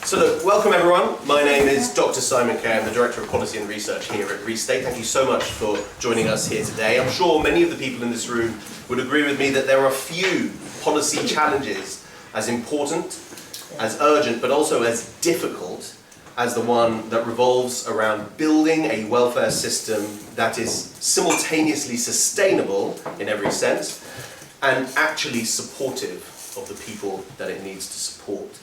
So look, welcome everyone. My name is Dr. Simon Kay. I'm the Director of Policy and Research here at Restate. Thank you so much for joining us here today. I'm sure many of the people in this room would agree with me that there are few policy challenges as important, as urgent, but also as difficult as the one that revolves around building a welfare system that is simultaneously sustainable in every sense and actually supportive of the people that it needs to support.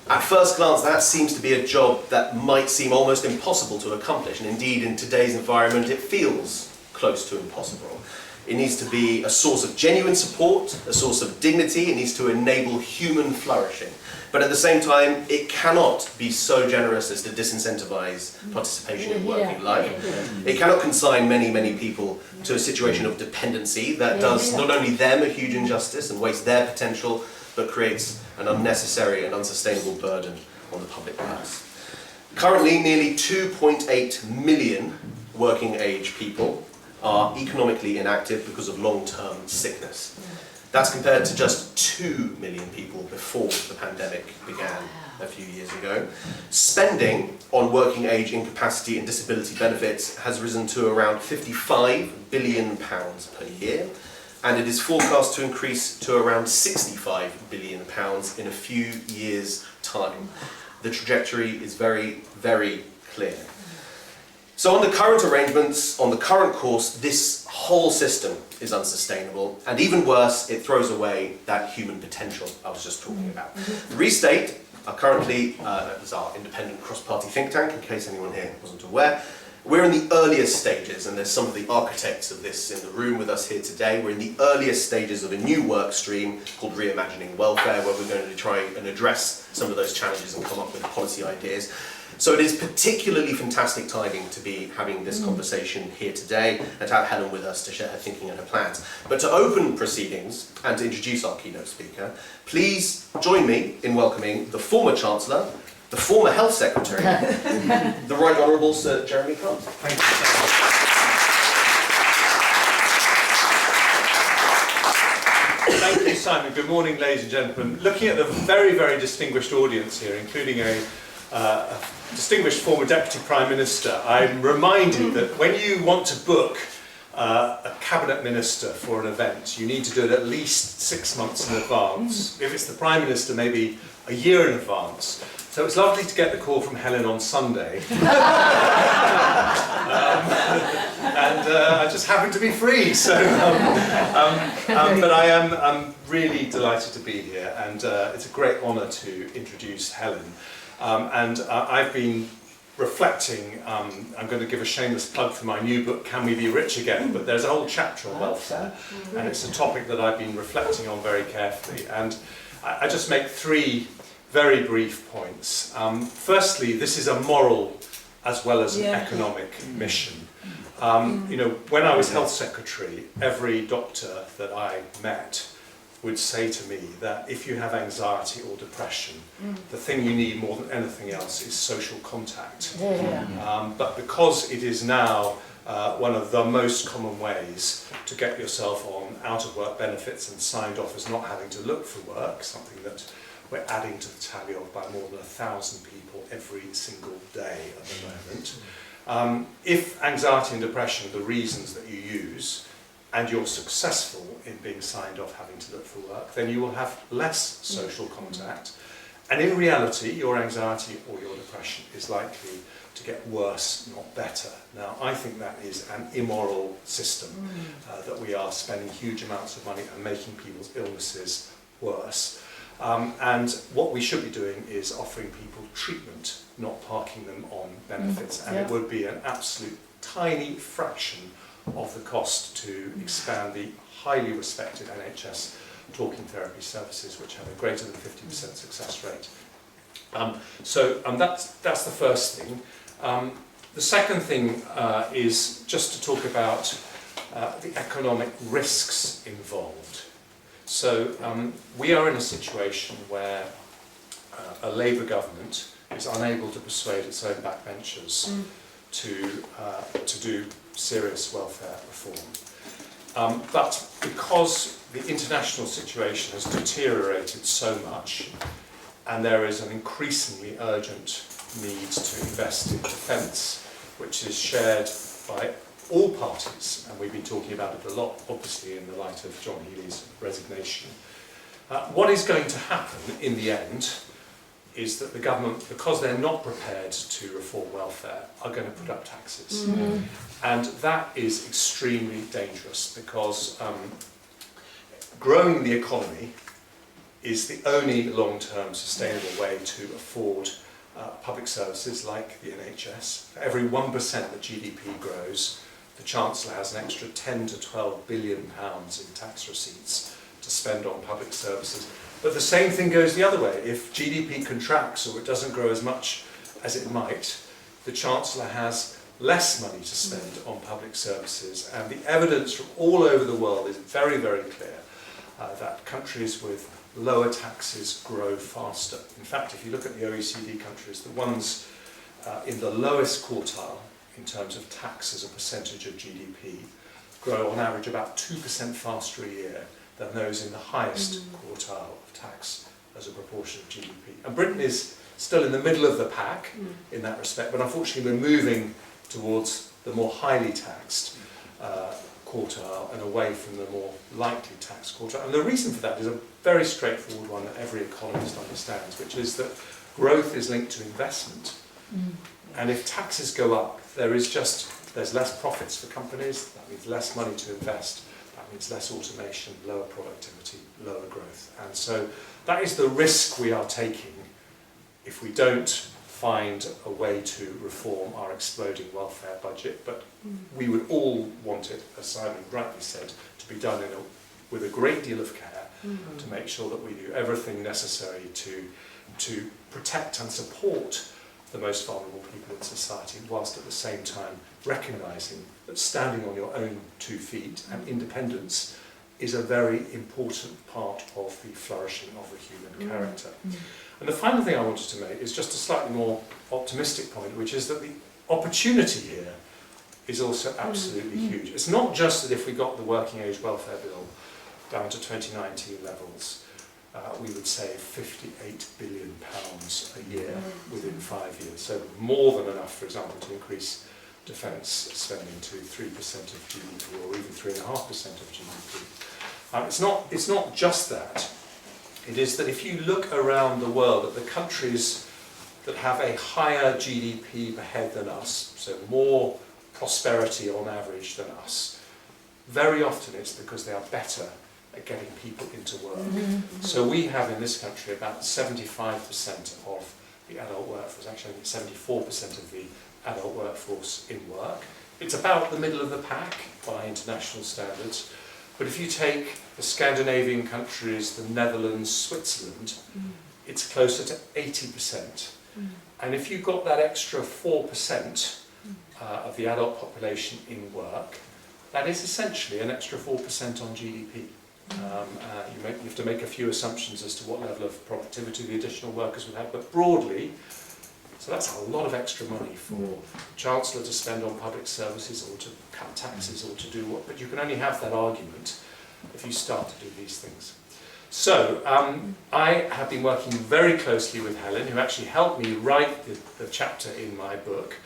At first glance, that seems to be a job that might seem almost impossible to accomplish, and indeed in today's environment it feels close to impossible. It needs to be a source of genuine support, a source of dignity, it needs to enable human flourishing. But at the same time, it cannot be so generous as to disincentivize participation in working life. It cannot consign many, many people to a situation of dependency that does not only them a huge injustice and wastes their potential, but creates an unnecessary and unsustainable burden on the public purse. Currently, nearly 2.8 million working age people are economically inactive because of long-term sickness. That's compared to just 2 million people before the pandemic began a few years ago. Spending on working age incapacity and disability benefits has risen to around £55 billion per year, and it is forecast to increase to around £65 billion in a few years' time. The trajectory is very, very clear. So on the current arrangements, on the current course, this whole system is unsustainable, and even worse, it throws away that human potential I was just talking about. Restate are currently, as our independent cross-party think tank, in case anyone here wasn't aware, we're in the earliest stages, and there's some of the architects of this in the room with us here today. We're in the earliest stages of a new work stream called Reimagining Welfare, where we're going to try and address some of those challenges and come up with policy ideas. So it is particularly fantastic timing to be having this conversation here today and to have Helen with us to share her thinking and her plans. But to open proceedings and to introduce our keynote speaker, please join me in welcoming the former Chancellor, the former Health Secretary, the Right Honourable Sir Jeremy Hunt. Thank you so much. Thank you, Simon. Good morning, ladies and gentlemen. Looking at the very, very distinguished audience here, including a distinguished former Deputy Prime Minister, I'm reminded that when you want to book a Cabinet Minister for an event, you need to do it at least 6 months in advance. If it's the Prime Minister, maybe a year in advance. So it's lovely to get the call from Helen on Sunday. And I just happen to be free, so but I'm really delighted to be here, and it's a great honour to introduce Helen. I've been reflecting, I'm going to give a shameless plug for my new book, Can We Be Rich Again? But there's a whole chapter on welfare, and it's a topic that I've been reflecting on very carefully. And I just make 3 very brief points. Firstly, this is a moral as well as an economic mission. You know, when I was Health Secretary, every doctor that I met would say to me that if you have anxiety or depression, the thing you need more than anything else is social contact. But because it is now one of the most common ways to get yourself on out-of-work benefits and signed off as not having to look for work, something that we're adding to the tally of by more than 1,000 people every single day at the moment. If anxiety and depression are the reasons that you use, and you're successful in being signed off having to look for work, then you will have less social contact. And in reality, your anxiety or your depression is likely to get worse, not better. Now, I think that is an immoral system, that we are spending huge amounts of money and making people's illnesses worse. And what we should be doing is offering people treatment, not parking them on benefits. And it would be an absolute tiny fraction of the cost to expand the highly respected NHS talking therapy services, which have a greater than 50% success rate. That's the first thing. The second thing is just to talk about the economic risks involved. So we are in a situation where a Labour government is unable to persuade its own backbenchers to do serious welfare reform. But because the international situation has deteriorated so much, and there is an increasingly urgent need to invest in defence, which is shared by all parties, and we've been talking about it a lot, obviously, in the light of John Healey's resignation. What is going to happen in the end is that the government, because they're not prepared to reform welfare, are going to put up taxes. And that is extremely dangerous, because growing the economy is the only long-term sustainable way to afford public services like the NHS. For every 1% that GDP grows, the Chancellor has an extra 10 to 12 billion pounds in tax receipts to spend on public services. But the same thing goes the other way. If GDP contracts or it doesn't grow as much as it might, the Chancellor has less money to spend on public services. And the evidence from all over the world is very, very clear that countries with lower taxes grow faster. In fact, if you look at the OECD countries, the ones in the lowest quartile in terms of tax as a percentage of GDP grow on average about 2% faster a year than those in the highest quartile of tax as a proportion of GDP. And Britain is still in the middle of the pack in that respect, but unfortunately we're moving towards the more highly taxed quartile and away from the more lightly taxed quartile. And the reason for that is a very straightforward one that every economist understands, which is that growth is linked to investment. And if taxes go up, there's less profits for companies, that means less money to invest, that means less automation, lower productivity, lower growth. And so that is the risk we are taking if we don't find a way to reform our exploding welfare budget. But we would all want it, as Simon rightly said, to be done with a great deal of care to make sure that we do everything necessary to protect and support the most vulnerable people in society, whilst at the same time recognising that standing on your own 2 feet and independence is a very important part of the flourishing of the human character. And the final thing I wanted to make is just a slightly more optimistic point, which is that the opportunity here is also absolutely huge. It's not just that if we got the working age welfare bill down to 2019 levels, we would save £58 billion a year within 5 years. So more than enough, for example, to increase defence spending to 3% of GDP or even 3.5% of GDP. It's not just that. It is that if you look around the world at the countries that have a higher GDP per head than us, so more prosperity on average than us, very often it's because they are better at getting people into work. So we have in this country about 75% of the adult workforce, actually 74% of the adult workforce in work. It's about the middle of the pack by international standards. But if you take the Scandinavian countries, the Netherlands, Switzerland, it's closer to 80%. And if you've got that extra 4% of the adult population in work, that is essentially an extra 4% on GDP. You have to make a few assumptions as to what level of productivity the additional workers would have, but broadly, so that's a lot of extra money for the Chancellor to spend on public services or to cut taxes or to do what, but you can only have that argument if you start to do these things. So I have been working very closely with Helen, who actually helped me write the chapter in my book,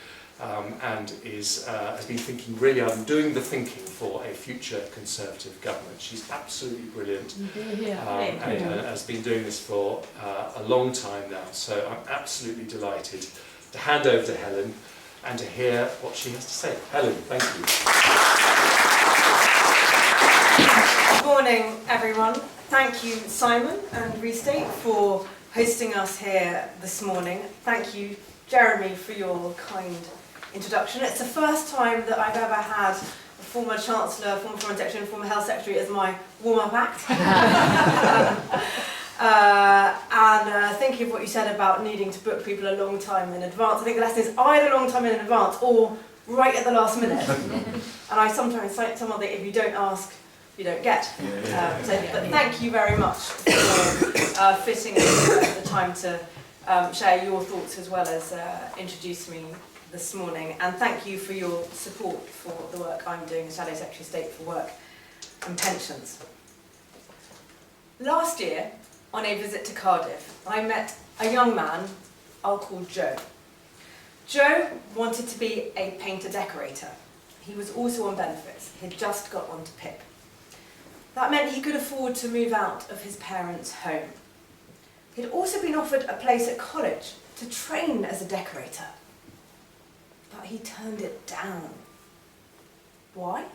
and has been thinking really on doing the thinking for a future Conservative government. She's absolutely brilliant, and has been doing this for a long time now. So I'm absolutely delighted to hand over to Helen and to hear what she has to say. Helen, thank you. Good morning, everyone. Thank you, Simon and Restate, for hosting us here this morning. Thank you, Jeremy, for your kind introduction. It's the first time that I've ever had a former Chancellor, former Foreign Secretary and former Health Secretary as my warm-up act. Thinking of what you said about needing to book people a long time in advance, I think the lesson is either a long time in advance or right at the last minute. And I sometimes say to someone that if you don't ask, you don't get. But thank you very much for fitting in the time to share your thoughts as well as introduce me this morning. And thank you for your support for the work I'm doing as Shadow Secretary of State for Work and Pensions. Last year, on a visit to Cardiff, I met a young man I'll call Joe. Joe wanted to be a painter-decorator. He was also on benefits. He'd just got onto PIP. That meant he could afford to move out of his parents' home. He'd also been offered a place at college to train as a decorator. But he turned it down. Why?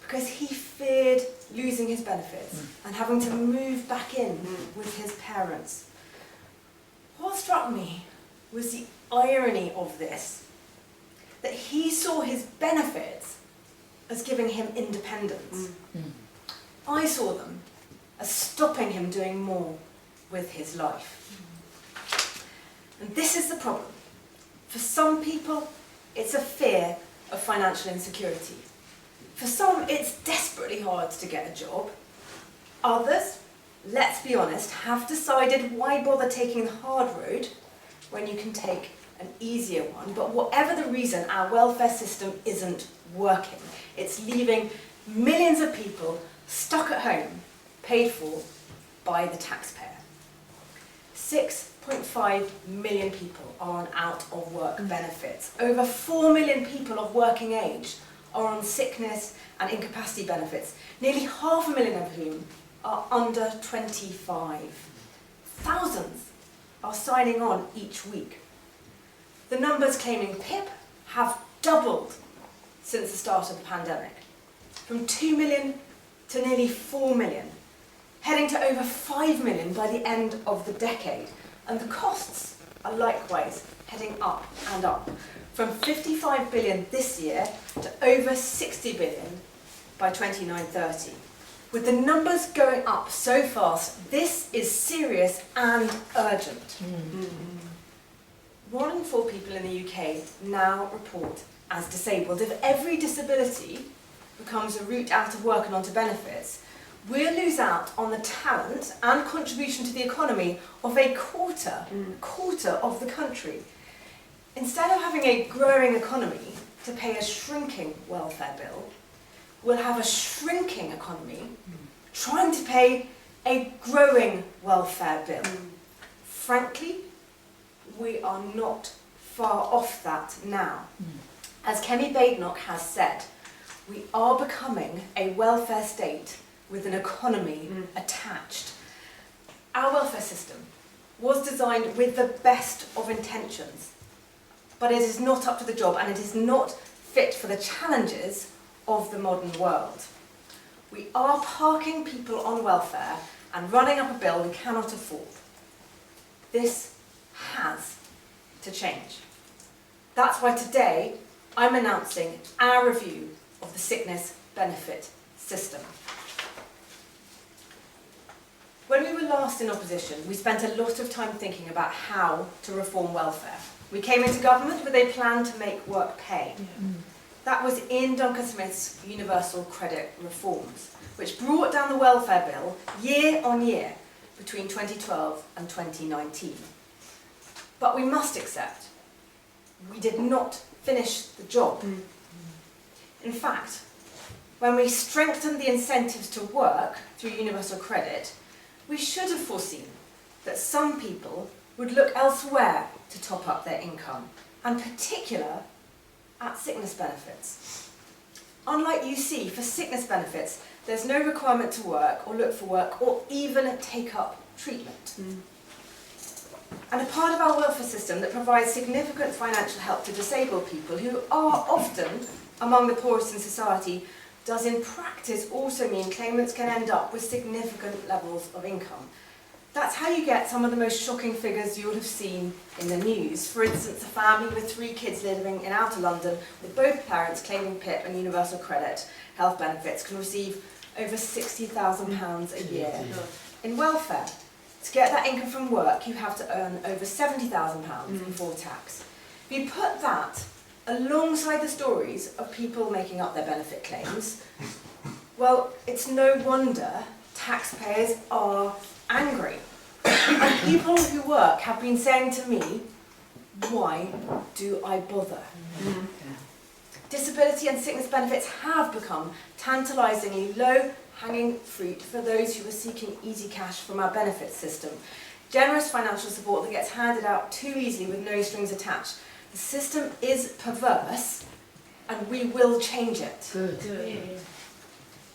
Because he feared losing his benefits and having to move back in with his parents. What struck me was the irony of this, that he saw his benefits as giving him independence. I saw them as stopping him doing more with his life. And this is the problem. For some people, it's a fear of financial insecurity. For some, it's desperately hard to get a job. Others, let's be honest, have decided why bother taking the hard road when you can take an easier one. But whatever the reason, our welfare system isn't working. It's leaving millions of people stuck at home, paid for by the taxpayer. 6.5 million people are on out-of-work benefits. Over 4 million people of working age are on sickness and incapacity benefits, nearly 500,000 of whom are under 25. Thousands are signing on each week. The numbers claiming PIP have doubled since the start of the pandemic, from 2 million to nearly 4 million, heading to over 5 million by the end of the decade. And the costs are likewise heading up and up, from 55 billion this year to over 60 billion by 29-30. With the numbers going up so fast, this is serious and urgent. 1 in 4 people in the UK now report as disabled. If every disability becomes a route out of work and onto benefits, we'll lose out on the talent and contribution to the economy of a quarter of the country. Instead of having a growing economy to pay a shrinking welfare bill, we'll have a shrinking economy trying to pay a growing welfare bill. Frankly, we are not far off that now. As Kemi Badenoch has said, we are becoming a welfare state with an economy attached. Our welfare system was designed with the best of intentions, but it is not up to the job and it is not fit for the challenges of the modern world. We are parking people on welfare and running up a bill we cannot afford. This has to change. That's why today I'm announcing our review of the sickness benefit system. When we were last in opposition, we spent a lot of time thinking about how to reform welfare. We came into government with a plan to make work pay. That was in Duncan Smith's universal credit reforms, which brought down the welfare bill year on year between 2012 and 2019. But we must accept, we did not finish the job. In fact, when we strengthened the incentives to work through universal credit, we should have foreseen that some people would look elsewhere to top up their income, and particular at sickness benefits. Unlike UC, for sickness benefits, there's no requirement to work or look for work or even take up treatment. And a part of our welfare system that provides significant financial help to disabled people who are often among the poorest in society does in practice also mean claimants can end up with significant levels of income. That's how you get some of the most shocking figures you'll have seen in the news. For instance, a family with 3 kids living in outer London with both parents claiming PIP and universal credit health benefits can receive over £60,000 a year in welfare. To get that income from work, you have to earn over £70,000 before tax. If you put that alongside the stories of people making up their benefit claims, well, it's no wonder taxpayers are angry. And people who work have been saying to me, why do I bother? Disability and sickness benefits have become tantalisingly low low-hanging fruit for those who are seeking easy cash from our benefits system. Generous financial support that gets handed out too easily with no strings attached. The system is perverse, and we will change it. Good.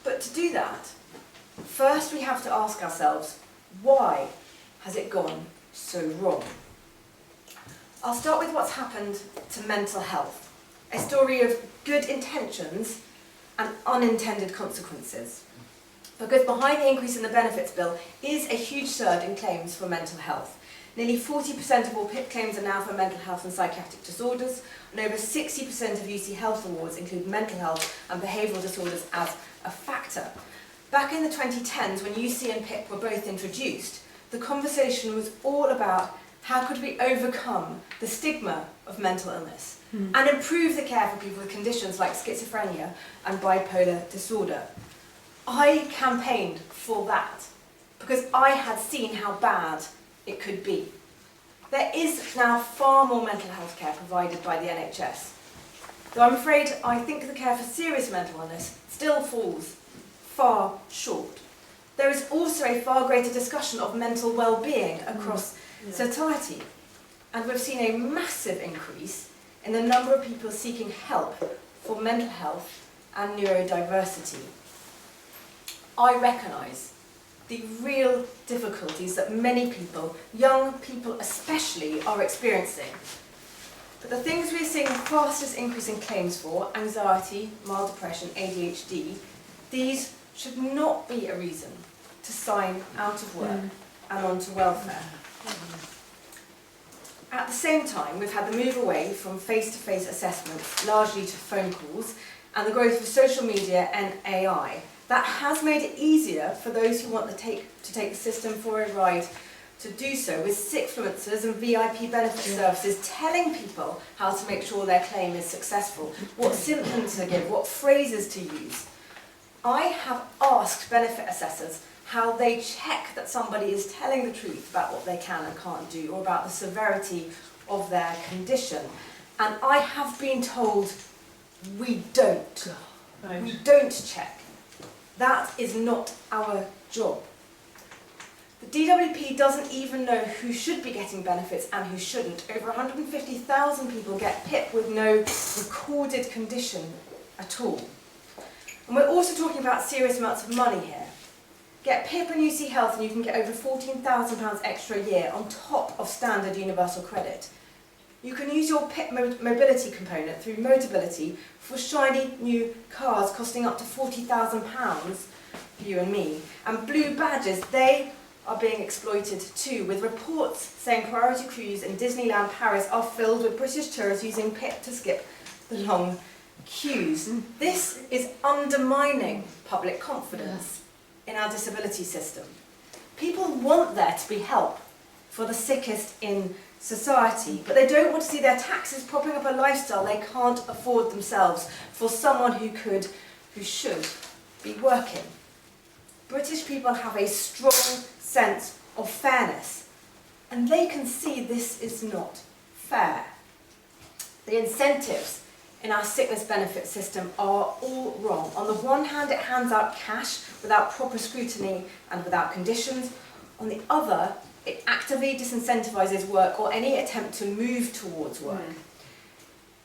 But to do that, first we have to ask ourselves, why has it gone so wrong? I'll start with what's happened to mental health, a story of good intentions and unintended consequences. Because behind the increase in the benefits bill is a huge surge in claims for mental health. Nearly 40% of all PIP claims are now for mental health and psychiatric disorders, and over 60% of UC Health awards include mental health and behavioural disorders as a factor. Back in the 2010s, when UC and PIP were both introduced, the conversation was all about how could we overcome the stigma of mental illness and improve the care for people with conditions like schizophrenia and bipolar disorder. I campaigned for that because I had seen how bad it could be. There is now far more mental health care provided by the NHS, though I'm afraid I think the care for serious mental illness still falls far short. There is also a far greater discussion of mental well-being across society, and we've seen a massive increase in the number of people seeking help for mental health and neurodiversity. I recognise the real difficulties that many people, young people especially, are experiencing. But the things we're seeing the fastest increase in claims for, anxiety, mild depression, ADHD, these should not be a reason to sign out of work and onto welfare. At the same time, we've had the move away from face-to-face assessments, largely to phone calls, and the growth of social media and AI. That has made it easier for those who want to take the system for a ride to do so, with sickfluencers and VIP benefit services telling people how to make sure their claim is successful, what symptoms to give, what phrases to use. I have asked benefit assessors how they check that somebody is telling the truth about what they can and can't do, or about the severity of their condition. And I have been told, we don't. We don't check. That is not our job. The DWP doesn't even know who should be getting benefits and who shouldn't. Over 150,000 people get PIP with no recorded condition at all. And we're also talking about serious amounts of money here. Get PIP and UC Health and you can get over £14,000 extra a year on top of standard universal credit. You can use your PIP mobility component through Motability for shiny new cars costing up to £40,000 for you and me. And blue badges, they are being exploited too, with reports saying Priority Cruise and Disneyland Paris are filled with British tourists using PIP to skip the long queues. This is undermining public confidence in our disability system. People want there to be help for the sickest in society, but they don't want to see their taxes propping up a lifestyle they can't afford themselves for someone who should be working. British people have a strong sense of fairness, and they can see this is not fair. The incentives in our sickness benefit system are all wrong. On the one hand, it hands out cash without proper scrutiny and without conditions. On the other, it actively disincentivises work or any attempt to move towards work.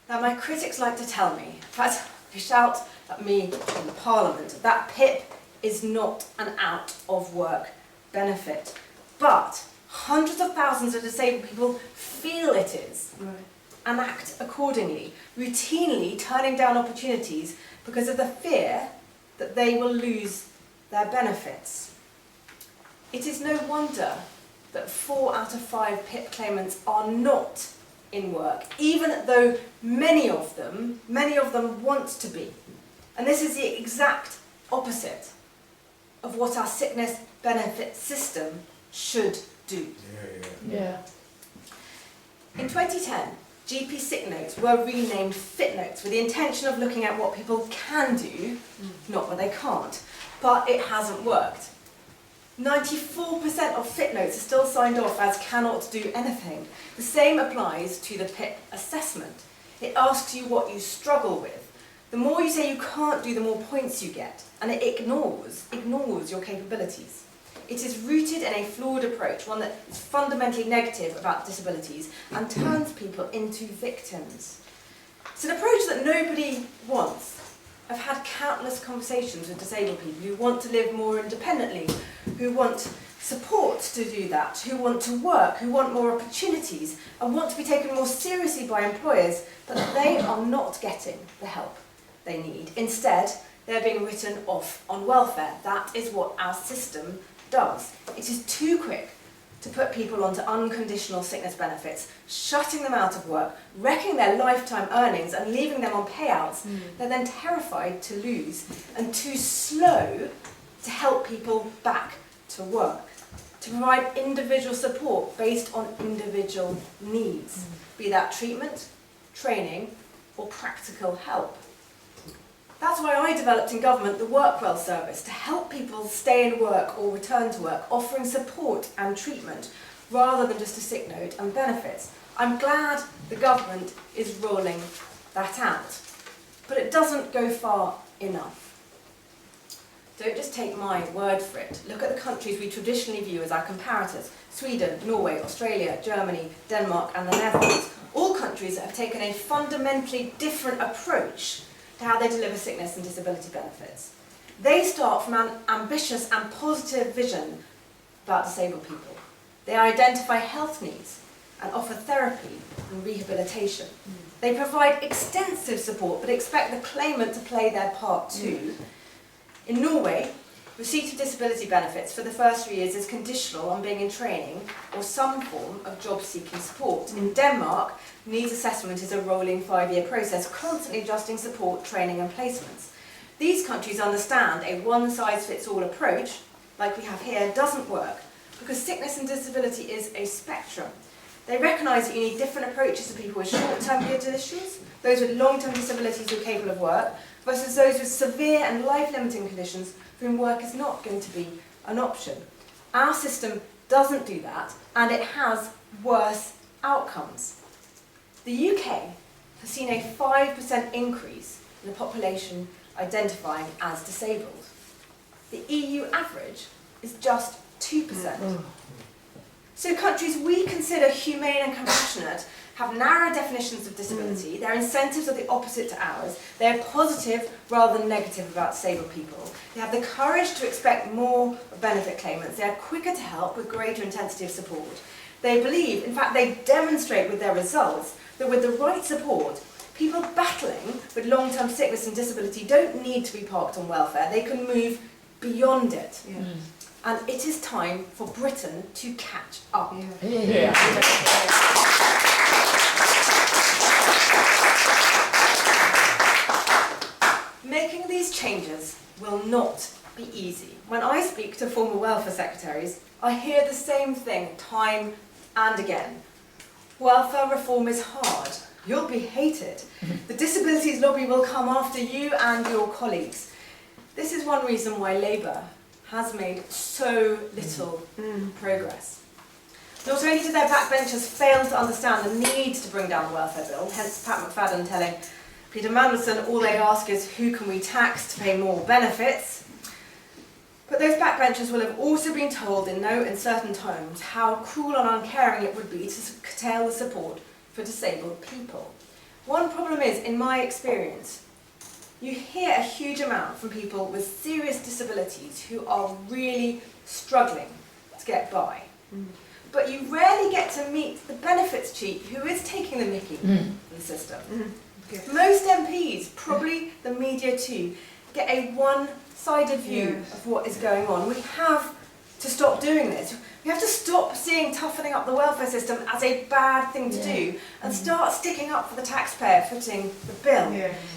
Now, my critics like to tell me, in fact, they shout at me in Parliament, that PIP is not an out-of-work benefit. But hundreds of thousands of disabled people feel it is and act accordingly, routinely turning down opportunities because of the fear that they will lose their benefits. It is no wonder that 4 out of 5 PIP claimants are not in work, even though many of them want to be. And this is the exact opposite of what our sickness benefit system should do. In 2010, GP sick notes were renamed fit notes with the intention of looking at what people can do, not what they can't. But it hasn't worked. 94% of fit notes are still signed off as cannot do anything. The same applies to the PIP assessment. It asks you what you struggle with. The more you say you can't do, the more points you get, and it ignores your capabilities. It is rooted in a flawed approach, one that is fundamentally negative about disabilities and turns people into victims. It's an approach that nobody wants. I've had countless conversations with disabled people who want to live more independently, who want support to do that, who want to work, who want more opportunities, and want to be taken more seriously by employers, but they are not getting the help they need. Instead, they're being written off on welfare. That is what our system does. It is too quick to put people onto unconditional sickness benefits, shutting them out of work, wrecking their lifetime earnings and leaving them on payouts they're then terrified to lose, and too slow to help people back to work, to provide individual support based on individual needs, be that treatment, training or practical help. That's why I developed in government the Workwell service, to help people stay in work or return to work, offering support and treatment rather than just a sick note and benefits. I'm glad the government is rolling that out, but it doesn't go far enough. Don't just take my word for it. Look at the countries we traditionally view as our comparators: Sweden, Norway, Australia, Germany, Denmark and the Netherlands. All countries that have taken a fundamentally different approach to how they deliver sickness and disability benefits. They start from an ambitious and positive vision about disabled people. They identify health needs and offer therapy and rehabilitation. They provide extensive support but expect the claimant to play their part too. In Norway, receipt of disability benefits for the first 3 years is conditional on being in training or some form of job-seeking support. In Denmark, needs assessment is a rolling 5-year process, constantly adjusting support, training and placements. These countries understand a one-size-fits-all approach, like we have here, doesn't work, because sickness and disability is a spectrum. They recognise that you need different approaches to people with short-term conditions, those with long-term disabilities who are capable of work, versus those with severe and life-limiting conditions for whom work is not going to be an option. Our system doesn't do that, and it has worse outcomes. The UK has seen a 5% increase in the population identifying as disabled. The EU average is just 2%. So countries we consider humane and compassionate have narrow definitions of disability, their incentives are the opposite to ours, they're positive rather than negative about disabled people, they have the courage to expect more benefit claimants, they are quicker to help with greater intensity of support. They believe, in fact they demonstrate with their results, that with the right support, people battling with long-term sickness and disability don't need to be parked on welfare, they can move beyond it. And it is time for Britain to catch up. Making these changes will not be easy. When I speak to former welfare secretaries, I hear the same thing time and again. Welfare reform is hard. You'll be hated. The disabilities lobby will come after you and your colleagues. This is one reason why Labour has made so little progress. Not only did their backbenchers fail to understand the need to bring down the welfare bill, hence Pat McFadden telling Peter Mandelson all they ask is who can we tax to pay more benefits, but those backbenchers will have also been told in no uncertain tones how cruel and uncaring it would be to curtail the support for disabled people. One problem is, in my experience, you hear a huge amount from people with serious disabilities who are really struggling to get by. But you rarely get to meet the benefits chief who is taking the mickey from the system. Most MPs, probably the media too, get a one-sided view of what is going on. We have to stop doing this. We have to stop seeing toughening up the welfare system as a bad thing to do and start sticking up for the taxpayer footing the bill.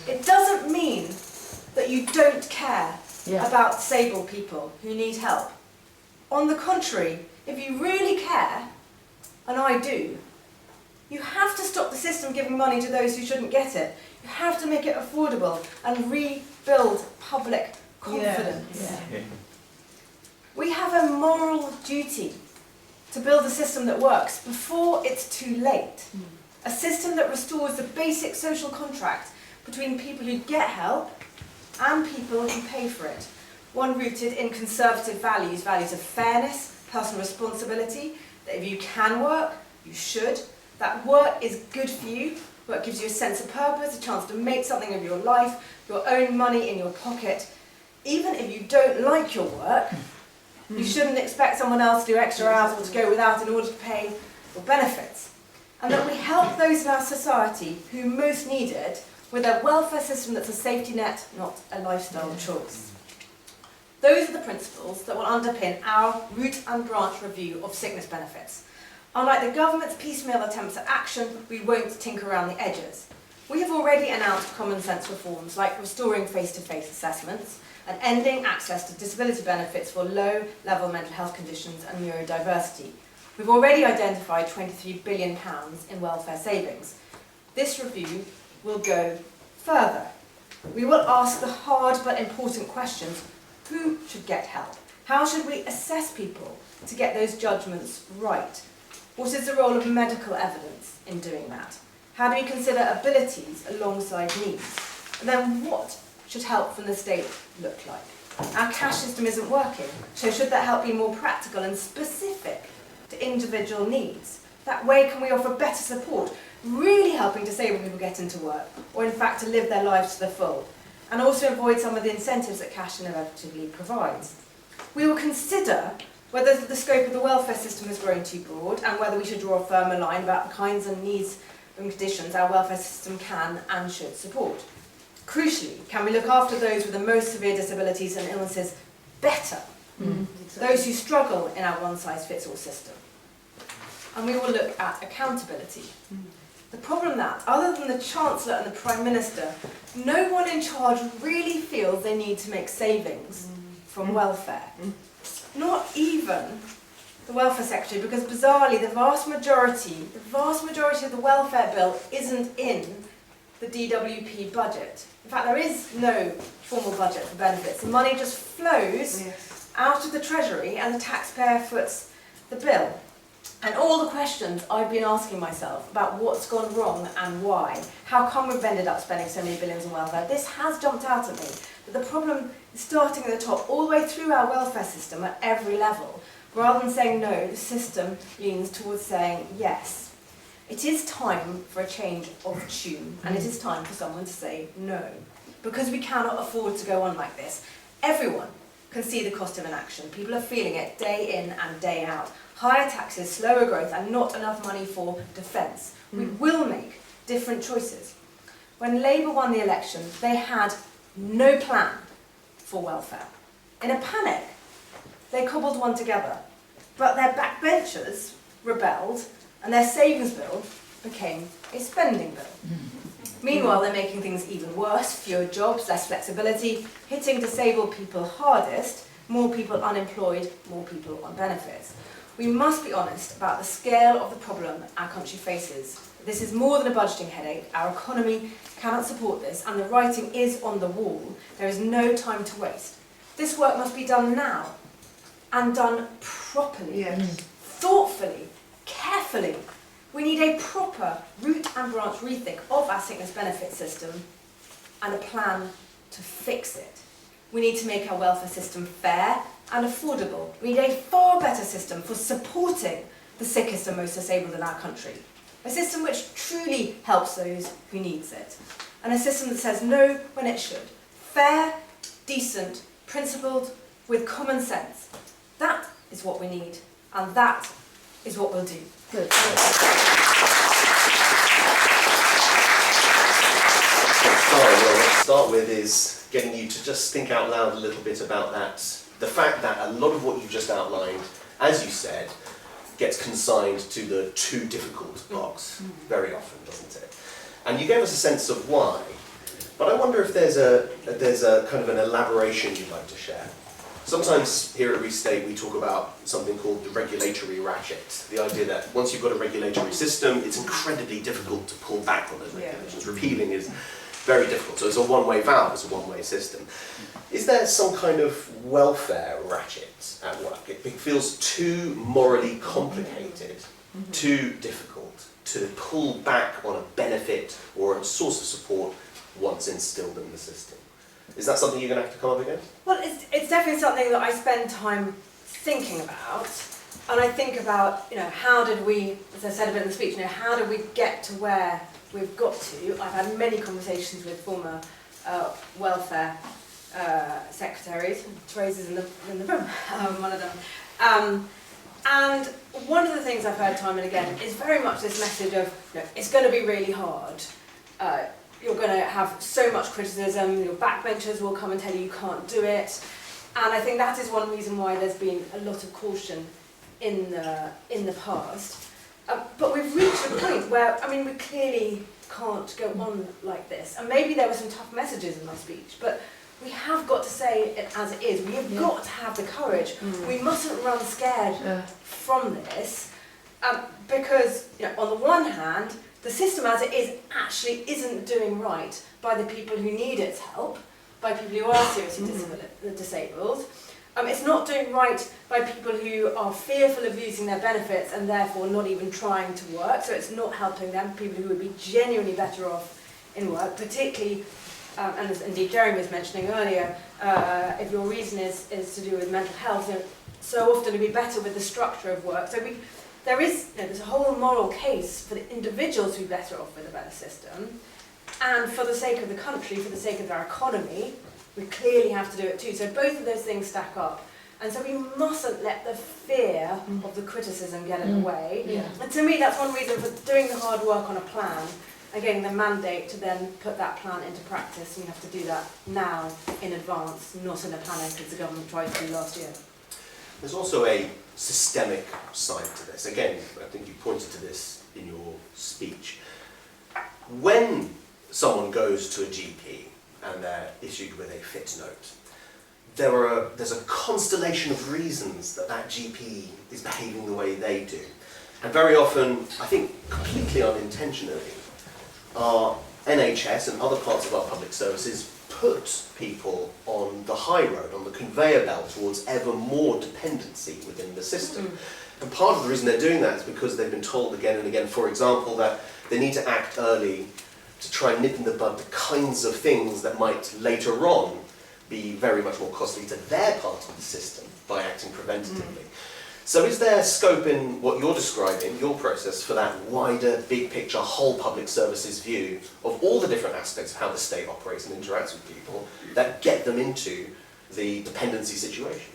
It doesn't mean that you don't care about disabled people who need help. On the contrary, if you really care, and I do, you have to stop the system giving money to those who shouldn't get it. You have to make it affordable and rebuild public confidence. We have a moral duty to build a system that works before it's too late. A system that restores the basic social contract between people who get help and people who pay for it. One rooted in conservative values, values of fairness, personal responsibility, that if you can work, you should, that work is good for you, work gives you a sense of purpose, a chance to make something of your life, your own money in your pocket. Even if you don't like your work, you shouldn't expect someone else to do extra hours or to go without in order to pay your benefits. And that we help those in our society who most need it with a welfare system that's a safety net, not a lifestyle choice. Those are the principles that will underpin our root and branch review of sickness benefits. Unlike the government's piecemeal attempts at action, we won't tinker around the edges. We have already announced common sense reforms like restoring face-to-face assessments and ending access to disability benefits for low-level mental health conditions and neurodiversity. We've already identified £23 billion in welfare savings. This review will go further. We will ask the hard but important questions. Who should get help? How should we assess people to get those judgments right? What is the role of medical evidence in doing that? How do we consider abilities alongside needs? And then what should help from the state look like? Our cash system isn't working, so should that help be more practical and specific to individual needs? That way can we offer better support, really helping disabled people get into work, or in fact to live their lives to the full, and also avoid some of the incentives that cash inevitably provides. We will consider whether the scope of the welfare system has grown too broad and whether we should draw a firmer line about the kinds of needs and conditions our welfare system can and should support. Crucially, can we look after those with the most severe disabilities and illnesses better? Those who struggle in our one-size-fits-all system. And we will look at accountability. The problem that, other than the Chancellor and the Prime Minister, no one in charge really feels they need to make savings from welfare. Not even the Welfare Secretary, because bizarrely the vast majority of the welfare bill isn't in the DWP budget. In fact, there is no formal budget for benefits. The money just flows out of the Treasury and the taxpayer foots the bill. And all the questions I've been asking myself about what's gone wrong and why, how come we've ended up spending so many billions on welfare, this has jumped out at me. But the problem is starting at the top, all the way through our welfare system at every level. Rather than saying no, the system leans towards saying yes. It is time for a change of tune, and it is time for someone to say no. Because we cannot afford to go on like this. Everyone can see the cost of inaction. People are feeling it day in and day out. Higher taxes, slower growth, and not enough money for defence. We will make different choices. When Labour won the election, they had no plan for welfare. In a panic, they cobbled one together. But their backbenchers rebelled, and their savings bill became a spending bill. Meanwhile, they're making things even worse, fewer jobs, less flexibility, hitting disabled people hardest, more people unemployed, more people on benefits. We must be honest about the scale of the problem our country faces. This is more than a budgeting headache. Our economy cannot support this, and the writing is on the wall. There is no time to waste. This work must be done now, and done properly, thoughtfully, carefully. We need a proper root and branch rethink of our sickness benefit system and a plan to fix it. We need to make our welfare system fair and affordable. We need a far better system for supporting the sickest and most disabled in our country. A system which truly helps those who needs it. And a system that says no when it should. Fair, decent, principled, with common sense. That is what we need, and that is what we'll do. Good. Well, let's start with is getting you to just think out loud a little bit about that. The fact that a lot of what you've just outlined, as you said, gets consigned to the too difficult box very often, doesn't it? And you gave us a sense of why, but I wonder if there's a kind of an elaboration you'd like to share. Sometimes here at Restate we talk about something called the regulatory ratchet. The idea that once you've got a regulatory system, it's incredibly difficult to pull back on those regulations. Repealing is very difficult. So it's a one-way valve, it's a one-way system. Is there some kind of welfare ratchet at work? It feels too morally complicated, too difficult to pull back on a benefit or a source of support once instilled in the system. Is that something you're going to have to come up against? Well, it's definitely something that I spend time thinking about. And I think about, how did we, as I said a bit in the speech, how did we get to where we've got to? I've had many conversations with former welfare secretaries. Teresa's in the room, one of them. And one of the things I've heard time and again is very much this message of, it's going to be really hard. You're going to have so much criticism, your backbenchers will come and tell you can't do it. And I think that is one reason why there's been a lot of caution in the past. But we've reached a point where, we clearly can't go on like this. And maybe there were some tough messages in my speech, but we have got to say it as it is. We have got to have the courage. We mustn't run scared from this, because on the one hand, the system as it is actually isn't doing right by the people who need its help, by people who are seriously disabled. It's not doing right by people who are fearful of losing their benefits and therefore not even trying to work, so it's not helping them, people who would be genuinely better off in work, particularly, and as indeed Jeremy was mentioning earlier, if your reason is to do with mental health, so often it'd be better with the structure of work. So there's a whole moral case for the individuals who are better off with a better system, and for the sake of the country, for the sake of our economy, we clearly have to do it too. So both of those things stack up. And so we mustn't let the fear of the criticism get in the way. Yeah. And to me, that's one reason for doing the hard work on a plan and getting the mandate to then put that plan into practice. And you have to do that now in advance, not in a panic as the government tried to do last year. There's also a systemic side to this. Again, I think you pointed to this in your speech. When someone goes to a GP and they're issued with a fit note, there's a constellation of reasons that GP is behaving the way they do. And very often, I think completely unintentionally, our NHS and other parts of our public services put people on the high road, on the conveyor belt towards ever more dependency within the system. And part of the reason they're doing that is because they've been told again and again, for example, that they need to act early to try and nip in the bud the kinds of things that might later on be very much more costly to their part of the system by acting preventatively. So is there scope in what you're describing, your process, for that wider, big picture, whole public services view of all the different aspects of how the state operates and interacts with people that get them into the dependency situation?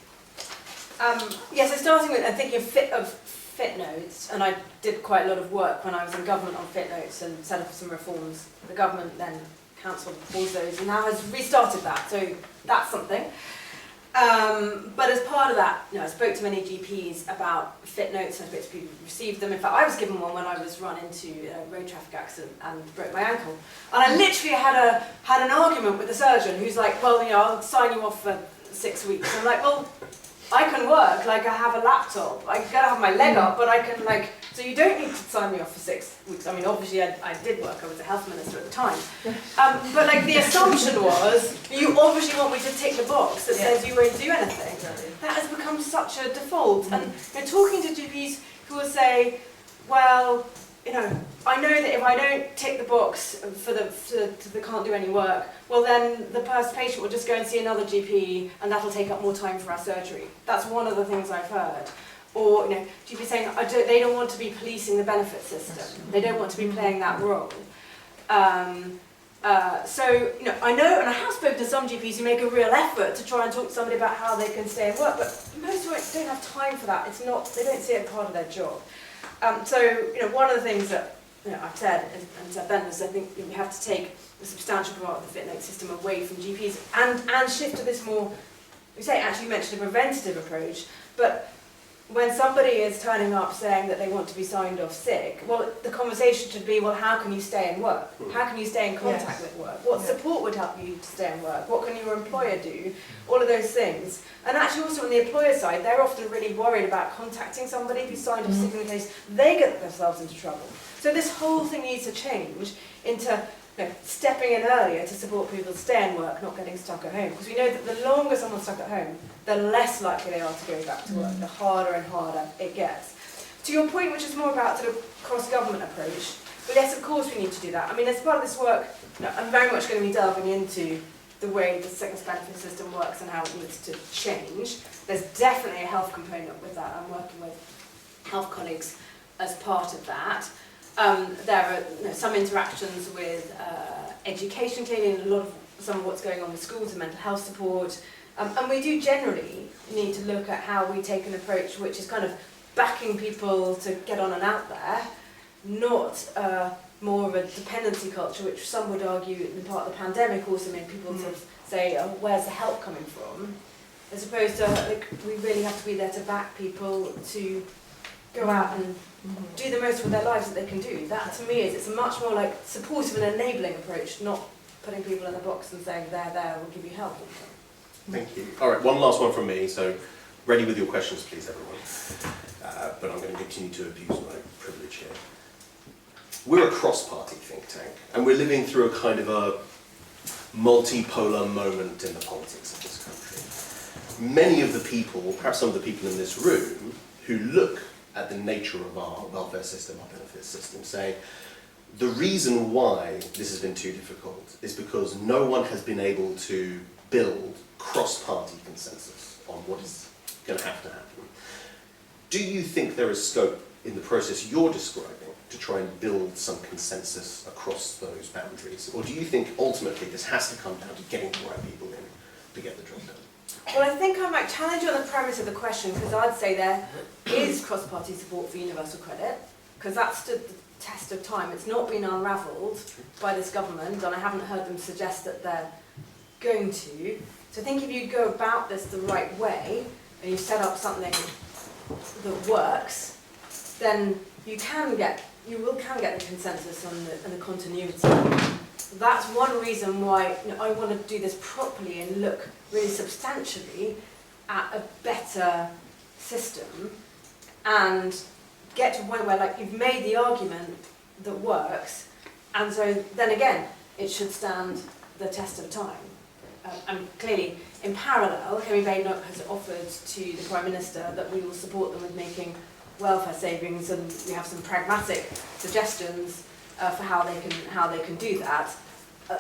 So starting with, I'm thinking of fit notes, and I did quite a lot of work when I was in government on fit notes and set up some reforms. The government then council paused those and now has restarted that, so that's something. But as part of that, I spoke to many GPs about fit notes, and I spoke to people who received them. In fact, I was given one when I was run into a road traffic accident and broke my ankle. And I literally had an argument with the surgeon who's like, well, I'll sign you off for 6 weeks. I'm like, well, I can work, I have a laptop, I gotta have my leg up, but I can so you don't need to sign me off for 6 weeks. Obviously I did work, I was a health minister at the time. But the assumption was, you obviously want me to tick the box that says you won't do anything. That has become such a default. And talking to GPs who will say, well, I know that if I don't tick the box for the can't do any work, well then the patient will just go and see another GP and that'll take up more time for our surgery. That's one of the things I've heard. Or GPs saying they don't want to be policing the benefit system. They don't want to be playing that role. I know, and I have spoken to some GPs who make a real effort to try and talk to somebody about how they can stay and work, but most don't have time for that. They don't see it as part of their job. One of the things that I've said, and said then, is I think we have to take a substantial part of the fit note system away from GPs and shift to this more, you mentioned a preventative approach, but when somebody is turning up saying that they want to be signed off sick, well, the conversation should be, well, how can you stay and work? How can you stay in contact with work? What support would help you to stay and work? What can your employer do? All of those things. And actually also on the employer side, they're often really worried about contacting somebody who's signed off sick in case they get themselves into trouble. So this whole thing needs to change into stepping in earlier to support people to stay and work, not getting stuck at home. Because we know that the longer someone's stuck at home, the less likely they are to go back to work, the harder and harder it gets. To your point, which is more about sort of cross-government approach, But yes, of course we need to do that. I mean, as part of this work, I'm very much going to be delving into the way the sickness benefit system works and how it needs to change. There's definitely a health component with that. I'm working with health colleagues as part of that. There are some interactions with education, clearly, and some of what's going on with schools and mental health support. And we do generally need to look at how we take an approach which is kind of backing people to get on and out there, not more of a dependency culture, which some would argue in part of the pandemic also made people sort of say, oh, where's the help coming from? As opposed to, like, we really have to be there to back people to go out and do the most with their lives that they can do. That, to me, it's a much more like supportive and enabling approach, not putting people in a box and saying, there, we'll give you help. Thank you. All right, one last one from me. So, ready with your questions, please, everyone. But I'm going to continue to abuse my privilege here. We're a cross-party think tank, and we're living through a kind of a multipolar moment in the politics of this country. Many of the people, perhaps some of the people in this room, who look at the nature of our welfare system, our benefit system, say, the reason why this has been too difficult is because no one has been able to build cross-party consensus on what is going to happen. Do you think there is scope in the process you're describing to try and build some consensus across those boundaries? Or do you think ultimately this has to come down to getting the right people in to get the job done? Well, I think I might challenge you on the premise of the question, because I'd say there is cross-party support for universal credit, because that stood the test of time. It's not been unravelled by this government, and I haven't heard them suggest that they're going to. So I think if you go about this the right way, and you set up something that works, then you will get the consensus on the continuity. That's one reason why I want to do this properly and look really substantially at a better system and get to a point where, like, you've made the argument that works, and so then again it should stand the test of time. And clearly, in parallel, Henry Badenoch has offered to the Prime Minister that we will support them with making welfare savings, and we have some pragmatic suggestions for how they can do that.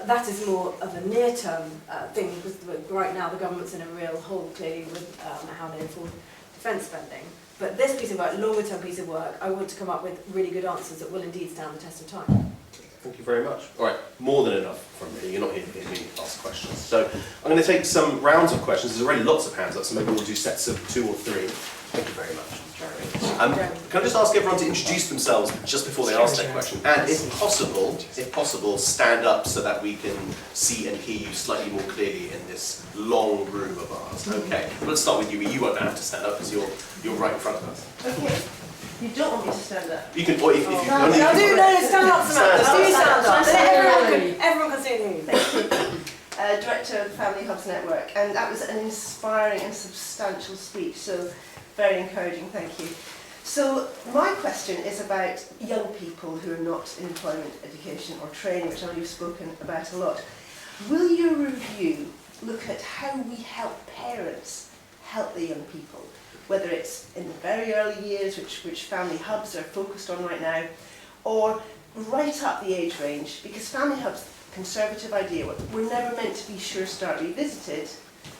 That is more of a near-term thing, because right now the government's in a real hole, clearly, with how they afford defence spending. But this piece of work, longer-term piece of work, I want to come up with really good answers that will indeed stand the test of time. Thank you very much. All right, more than enough from me. You're not here to hear me ask questions. So I'm going to take some rounds of questions. There's already lots of hands up, so maybe we'll do sets of 2 or 3. Thank you very much. Can I just ask everyone to introduce themselves just before they ask their question? And if possible, stand up so that we can see and hear you slightly more clearly in this long room of ours. Okay, well, let's start with you. You won't have to stand up because you're right in front of us. Okay. You don't want me to stand up? You can, or if you only... No, stand up, Samantha. Do stand up. Everyone can see you. Thank you. Director of the Family Hubs Network, and that was an inspiring and substantial speech, so very encouraging, thank you. So my question is about young people who are not in employment, education or training, which I know you've spoken about a lot. Will your review look at how we help parents help the young people, whether it's in the very early years, which family hubs are focused on right now, or right up the age range? Because family hubs, conservative idea, were never meant to be Sure Start Revisited.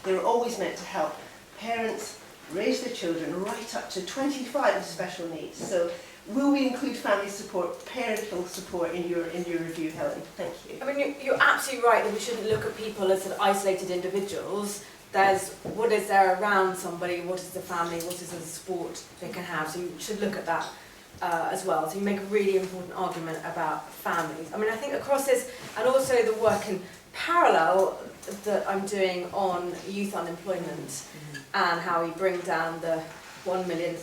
They were always meant to help parents raise their children right up to 25 with special needs. So will we include family support, parental support in your review, Helen? Thank you. I mean, you're absolutely right that we shouldn't look at people as sort of isolated individuals. There's what is there around somebody, what is the family, what is the support they can have. So you should look at that as well. So you make a really important argument about families. I mean, I think across this, and also the work in parallel that I'm doing on youth unemployment and how we bring down the 1 million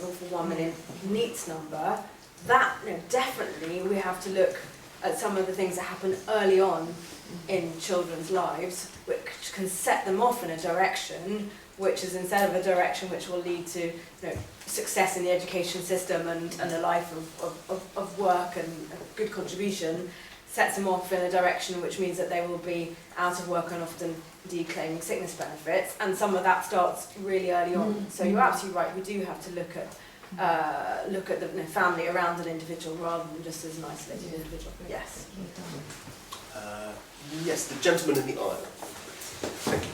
NEETs number, that definitely we have to look at some of the things that happen early on in children's lives, which can set them off in a direction which is instead of a direction which will lead to success in the education system and a life of work and a good contribution, sets them off in a direction which means that they will be out of work and often declaiming sickness benefits, and some of that starts really early on. So you're absolutely right, we do have to look at look at the family around an individual rather than just as an isolated individual. Yes. Yes, the gentleman in the aisle. Thank you.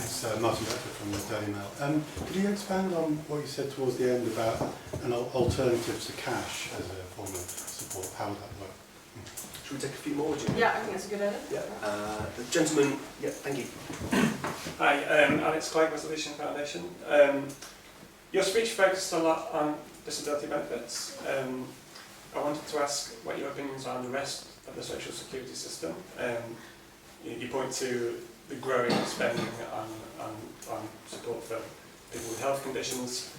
It's Martin Becker from the Daily Mail. Could you expand on what you said towards the end about an alternative to cash as a form of support? How would that work? Should we take a few more? Yeah, I think that's a good idea. Yeah. The gentleman. Yeah, thank you. Hi, Alex Clegg, Resolution Foundation. Your speech focused a lot on disability benefits. I wanted to ask what your opinions are on the rest of the social security system. You point to the growing spending on support for people with health conditions.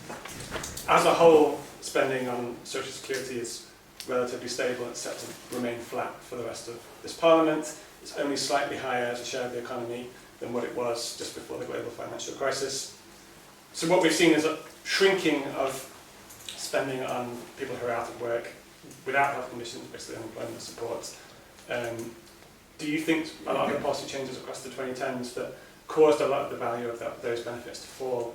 As a whole, spending on social security is relatively stable and set to remain flat for the rest of this Parliament. It's only slightly higher as a share of the economy than what it was just before the global financial crisis. So what we've seen is a shrinking of spending on people who are out of work without health conditions, basically unemployment support. Do you think a lot of the policy changes across the 2010s that caused a lot of the value of those benefits to fall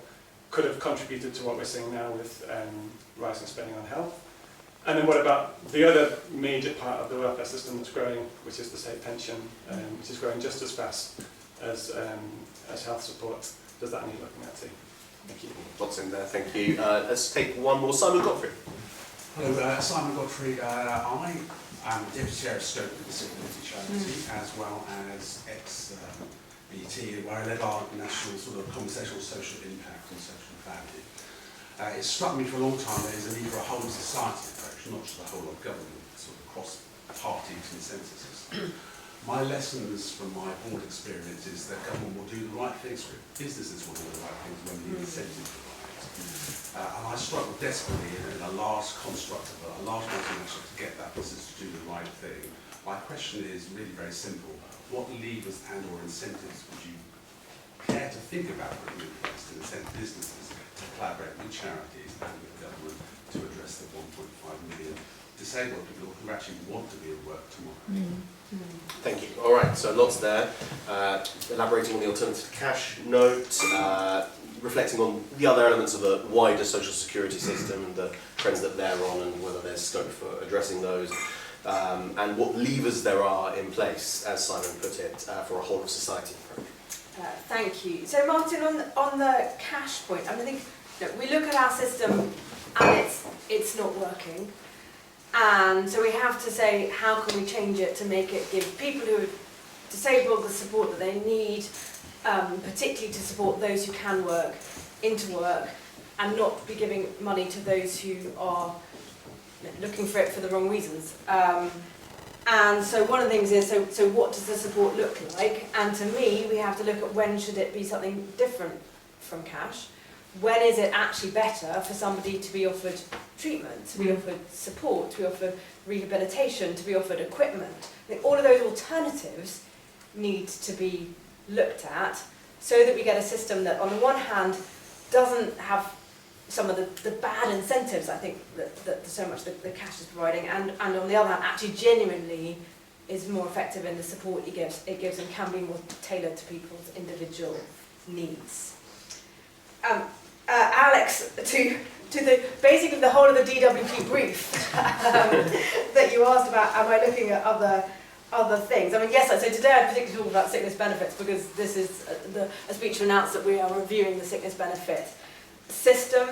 could have contributed to what we're seeing now with rising spending on health? And then what about the other major part of the welfare system that's growing, which is the state pension, which is growing just as fast as health support? Does that need looking at too? Thank you. Lots in there, thank you. Let's take one more. Simon Godfrey. Hello, Simon Godfrey. I am Deputy Chair of Scope for the Disability Charity, as well as ex-BT, where I led our national sort of conversational social impact and social value. It struck me for a long time there is a need for a whole of society approach, not just a whole of government, sort of cross-party consensus. My lessons from my board experience is that government will do the right things for it. Businesses will do the right things when we need incentives for it. And I struggle desperately in a large construct of a large multinational to get that business to do the right thing. My question is really very simple. What levers and or incentives would you care to think about putting in place to incent businesses to collaborate with charities and with government to address the 1.5 million disabled people who actually want to be at work tomorrow? Thank you. All right, so lots there. Elaborating on the alternative cash note, reflecting on the other elements of a wider social security system and the trends that they're on and whether there's scope for addressing those, and what levers there are in place, as Simon put it, for a whole of society approach. Thank you. So Martin, on the cash point, I think we look at our system and it's not working. And so we have to say, how can we change it to make it give people who are disabled the support that they need, particularly to support those who can work, into work, and not be giving money to those who are looking for it for the wrong reasons. And so one of the things is, so what does the support look like? And to me, we have to look at when should it be something different from cash? When is it actually better for somebody to be offered treatment, to be offered support, to be offered rehabilitation, to be offered equipment? I think all of those alternatives need to be looked at so that we get a system that, on the one hand, doesn't have some of the bad incentives, I think, that so much the cash is providing, and on the other hand, actually genuinely is more effective in the support it gives and can be more tailored to people's individual needs. Alex, to basically the whole of the DWP brief that you asked about, am I looking at other things? I mean, yes, so today I particularly talk about sickness benefits because this is a speech to announce that we are reviewing the sickness benefit system.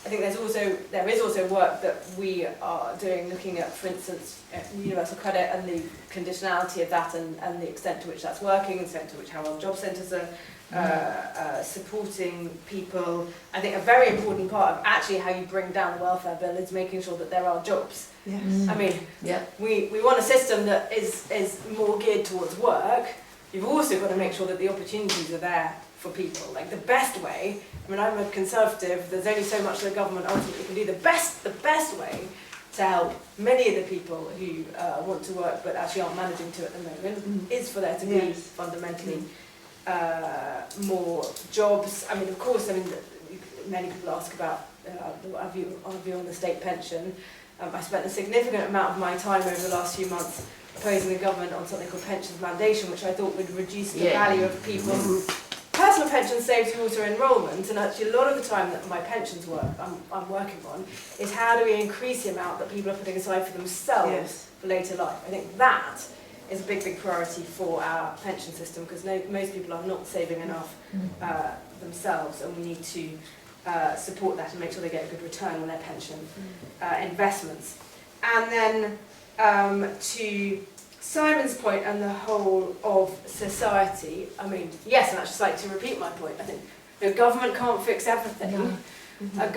I think there is also work that we are doing looking at, for instance, universal credit and the conditionality of that and the extent to which that's working, the extent to which how well job centres are supporting people. I think a very important part of actually how you bring down the welfare bill is making sure that there are jobs. Yes. I mean, we want a system that is more geared towards work. You've also got to make sure that the opportunities are there for people. Like the best way, I mean, I'm a Conservative, there's only so much the government ultimately can do. The best way to help many of the people who want to work but actually aren't managing to at the moment is for there to be fundamentally more jobs. I mean, of course, many people ask about our view on the state pension. I spent a significant amount of my time over the last few months opposing the government on something called pensions mandation, which I thought would reduce the value of people's personal pension saves through auto-enrolment, and actually a lot of the time that my pensions work, I'm working on, is how do we increase the amount that people are putting aside for themselves Yes. for later life. I think that is a big, big priority for our pension system, because most people are not saving enough themselves, and we need to support that and make sure they get a good return on their pension investments. And then to Simon's point and the whole of society, I mean, yes, and I'd just like to repeat my point. I think the government can't fix everything. Mm-hmm.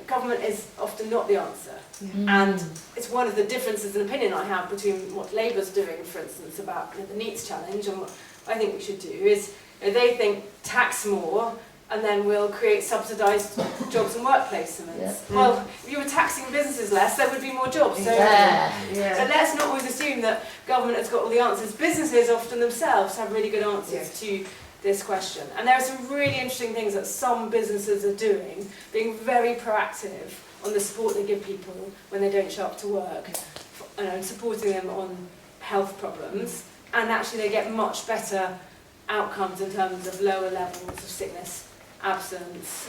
Government is often not the answer. And it's one of the differences in opinion I have between what Labour's doing, for instance, about the NEETs challenge, and what I think we should do is, they think tax more and then we'll create subsidised jobs and work placements. Yep. Well, if you were taxing businesses less, there would be more jobs. So, so let's not always assume that government has got all the answers. Businesses often themselves have really good answers to this question. And there are some really interesting things that some businesses are doing, being very proactive on the support they give people when they don't show up to work, and supporting them on health problems. And actually they get much better outcomes in terms of lower levels of sickness, absence,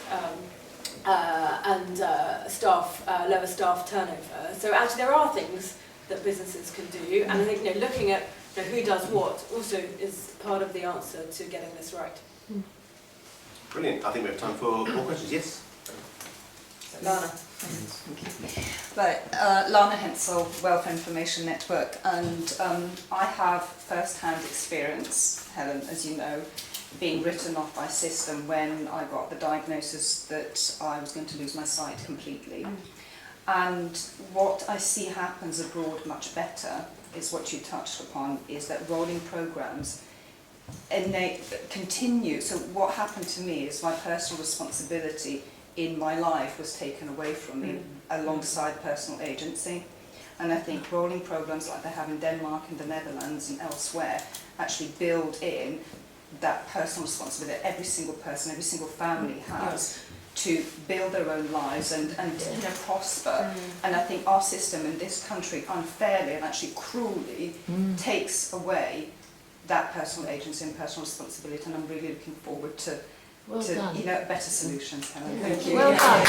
and lower staff turnover. So actually there are things that businesses can do, and I think looking at who does what also is part of the answer to getting this right. Brilliant. I think we have time for more questions. Yes? Lana. Right, Lana Hensel, Welfare Information Network, and I have first-hand experience, Helen, as you know, being written off by system when I got the diagnosis that I was going to lose my sight completely. And what I see happens abroad much better is what you touched upon, is that rolling programmes, and they continue. So what happened to me is my personal responsibility in my life was taken away from me alongside personal agency. And I think rolling programmes like they have in Denmark and the Netherlands and elsewhere actually build in that personal responsibility that every single person, every single family has to build their own lives and prosper. And I think our system in this country unfairly and actually cruelly takes away that personal agency and personal responsibility, and I'm really looking forward to better solutions, Helen. Thank you. Well done.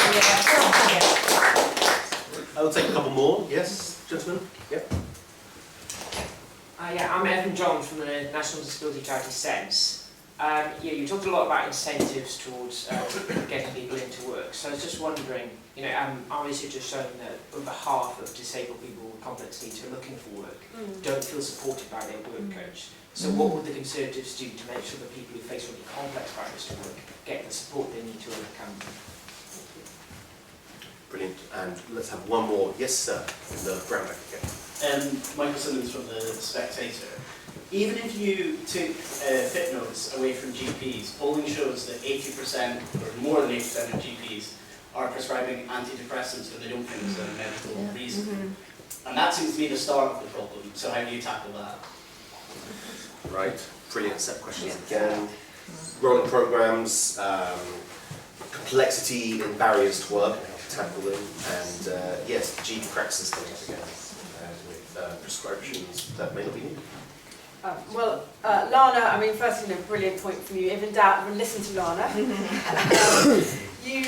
I'll take a couple more. Yes, gentlemen? Yep. I'm Evan John from the National Disability Charity SENSE. You talked a lot about incentives towards getting people into work. So I was just wondering, our research has shown that over half of disabled people with complex needs who are looking for work don't feel supported by their work coach. So what would the Conservatives do to make sure that people who face really complex barriers to work get the support they need to overcome them? Brilliant. And let's have one more. Yes, sir. In the brown back again. Michael Simmons from The Spectator. Even if you took fit notes away from GPs, polling shows that 80% or more than 80% of GPs are prescribing antidepressants when they don't think there's a medical reason. And that seems to be the start of the problem. So how do you tackle that? Right. Brilliant set of questions again. Rolling programmes, complexity and barriers to work, how to tackle them, and yes, the GP practices coming up again with prescriptions that may not be needed. Lana, I mean, first, brilliant point from you. If in doubt, listen to Lana. You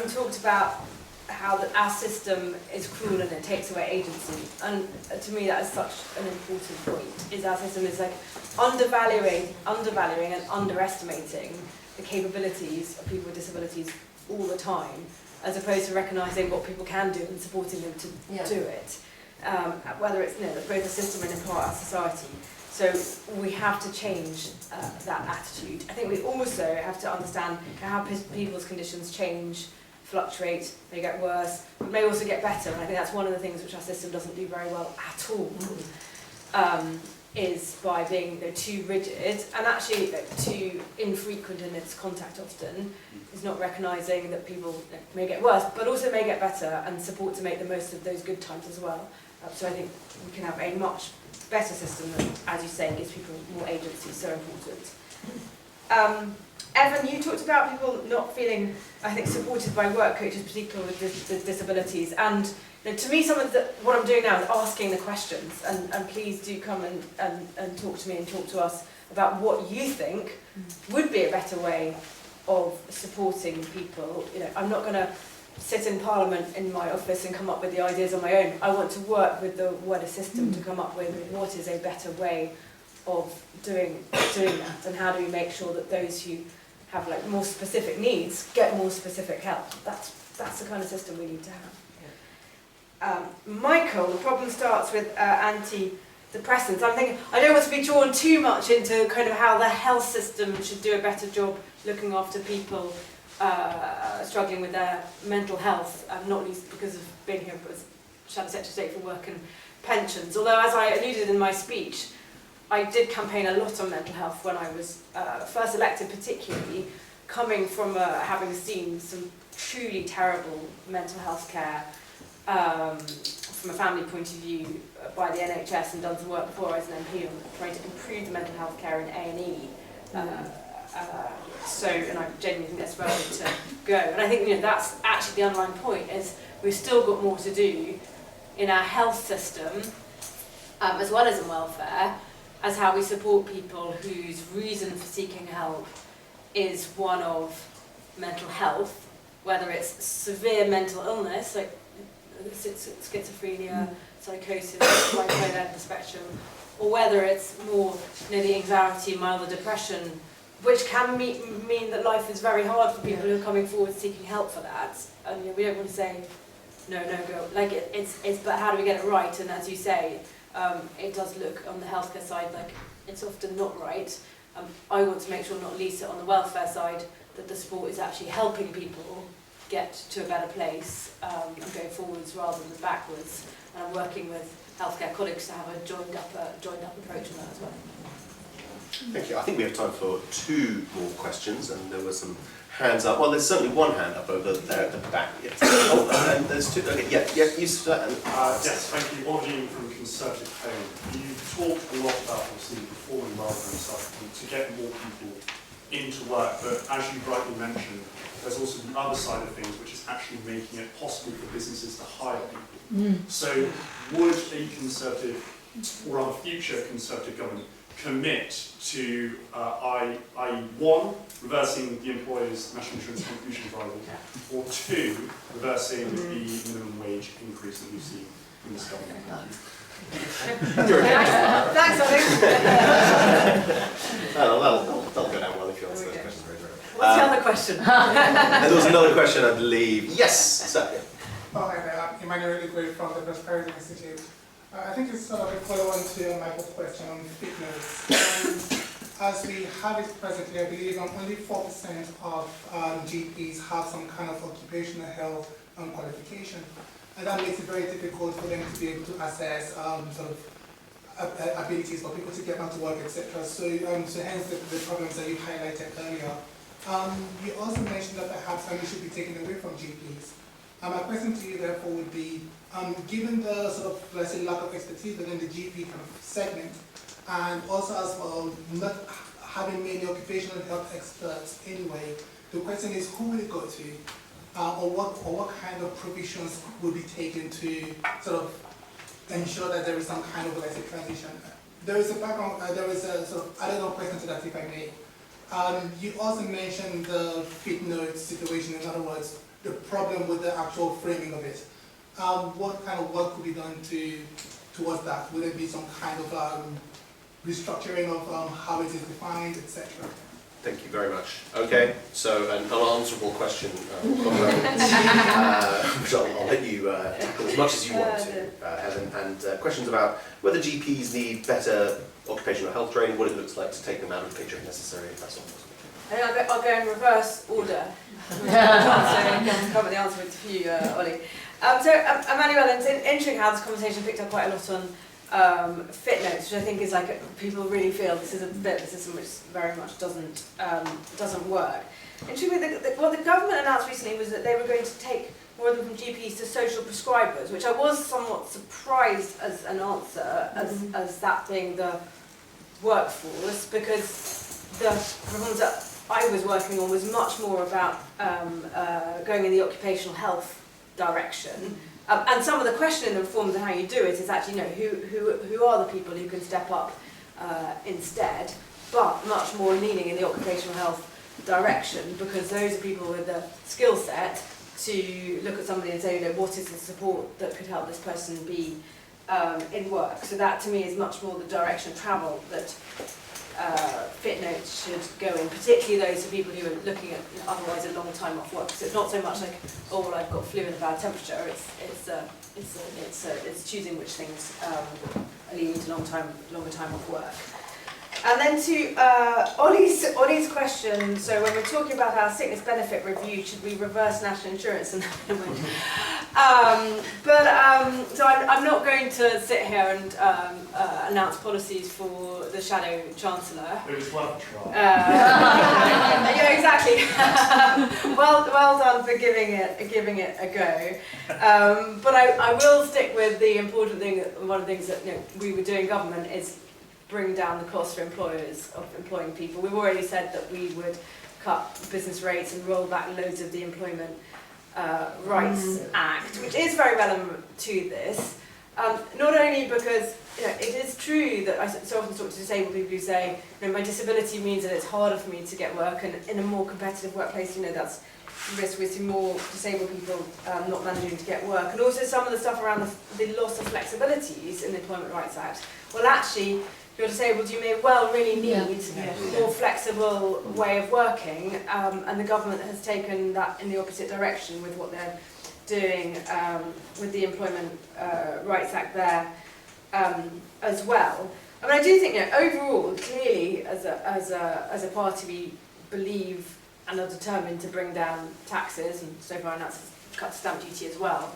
talked about how our system is cruel and it takes away agency. And to me, that is such an important point, is our system is like undervaluing and underestimating the capabilities of people with disabilities all the time, as opposed to recognising what people can do and supporting them to do it. Whether it's both the system and in part our society. So we have to change that attitude. I think we also have to understand how people's conditions change, fluctuate, they get worse, but may also get better. And I think that's one of the things which our system doesn't do very well at all, is by being too rigid and actually too infrequent in its contact often, is not recognising that people may get worse, but also may get better, and support to make the most of those good times as well. So I think we can have a much better system that, as you say, gives people more agency, so important. Evan, you talked about people not feeling, I think, supported by work coaches, particularly with disabilities. And to me, what I'm doing now is asking the questions. And please do come and talk to me and talk to us about what you think would be a better way of supporting people. You know, I'm not going to sit in Parliament in my office and come up with the ideas on my own. I want to work with the wider system to come up with what is a better way of doing that, and how do we make sure that those who have like more specific needs get more specific help. That's the kind of system we need to have. Michael, the problem starts with antidepressants. I'm thinking, I don't want to be drawn too much into kind of how the health system should do a better job looking after people struggling with their mental health, not least because of being here as Shadow Secretary of State for Work and Pensions. Although, as I alluded in my speech, I did campaign a lot on mental health when I was first elected, particularly coming from having seen some truly terrible mental health care from a family point of view by the NHS, and done some work before I was an MP on trying to improve the mental health care in A&E. And I genuinely think that's where we need to go. And I think, you know, that's actually the underlying point, is we've still got more to do in our health system, as well as in welfare, as how we support people whose reason for seeking help is one of mental health, whether it's severe mental illness, like schizophrenia, psychosis, bipolar end of the spectrum, or whether it's more, you know, the anxiety, milder depression, which can mean that life is very hard for people who are coming forward seeking help for that. And you know, we don't want to say, no, go. Like it's but how do we get it right? And as you say, it does look on the healthcare side like it's often not right. I want to make sure, not least on the welfare side, that the support is actually helping people get to a better place and going forwards rather than backwards. And I'm working with healthcare colleagues to have a joined up approach on that as well. Thank you. I think we have time for 2 more questions, and there were some hands up. Well, there's certainly one hand up over there at the back. Yes. Oh, and there's 2. Okay, yeah, you start. Yes, thank you. Origin from Conservative Home. You talked a lot about obviously performing well and stuff to get more people into work, but as you rightly mentioned, there's also the other side of things, which is actually making it possible for businesses to hire people. So would a Conservative, or rather future Conservative government, commit to one, reversing the employer's national insurance contribution rival, or 2, reversing the minimum wage increase that we've seen in this government? Thanks, That'll go down well if you answer those questions very well. What's the other question? And there was another question, I believe. Yes, sir. Oh, hi there. Emmanuel Ligwe from the Prosperity Institute. I think it's sort of a follow-on to Michael's question on fitness. As we have it presently, I believe only 4% of GPs have some kind of occupational health qualification. And that makes it very difficult for them to be able to assess sort of abilities for people to get back to work, etc. So hence the problems that you highlighted earlier. You also mentioned that perhaps money should be taken away from GPs. My question to you therefore would be, given the sort of, let's say, lack of expertise within the GP kind of segment, and also as well not having many occupational health experts anyway, the question is, who will it go to? Or what kind of provisions will be taken to sort of ensure that there is some kind of, let's say, transition? There is a background, there is a sort of added-on question to that, if I may. You also mentioned the Keynote situation, in other words, the problem with the actual framing of it. What kind of work could be done towards that? Would it be some kind of restructuring of how it is defined, etc.? Thank you very much. Okay, so an unanswerable question, which I'll let you tackle as much as you want to, Helen. And questions about whether GPs need better occupational health training, what it looks like to take them out of the picture if necessary, if that's all possible. I think I'll go in reverse order. So I can cover the answer with you, Ollie. Emmanuel, it's interesting how this conversation picked up quite a lot on fit notes, which I think is like people really feel this is a bit of a system which very much doesn't work. Interestingly, what the government announced recently was that they were going to take more of them from GPs to social prescribers, which I was somewhat surprised as an answer, as that being the workforce, because the reforms that I was working on was much more about going in the occupational health direction. And some of the question in the reforms and how you do it is actually, you know, who are the people who can step up instead. but much more leaning in the occupational health direction, because those are people with the skill set to look at somebody and say, you know, what is the support that could help this person be in work. So that to me is much more the direction of travel that fit notes should go in, particularly those for people who are looking at, you know, otherwise a long time off work. So it's not so much like, oh well, I've got flu and a bad temperature. It's choosing which things are leading to longer time off work. And then to Ollie's question, so when we're talking about our sickness benefit review, should we reverse national insurance? So I'm not going to sit here and announce policies for the Shadow Chancellor. It was worth a try. Yeah, exactly. well done for giving it a go. But I will stick with the important thing. One of the things that, you know, we would do in government is bring down the cost for employers of employing people. We've already said that we would cut business rates and roll back loads of the Employment Rights Act, which is very relevant to this. Not only because, you know, it is true that I so often talk to disabled people who say, you know, my disability means that it's harder for me to get work, and in a more competitive workplace, you know, that's risk with more disabled people not managing to get work. And also some of the stuff around the loss of flexibilities in the Employment Rights Act. Well, actually, if you're disabled, you may well really need a more flexible way of working, and the government has taken that in the opposite direction with what they're doing with the Employment Rights Act there as well. I mean, I do think, you know, overall, clearly, as a party, we believe and are determined to bring down taxes, and so far announced cut stamp duty as well.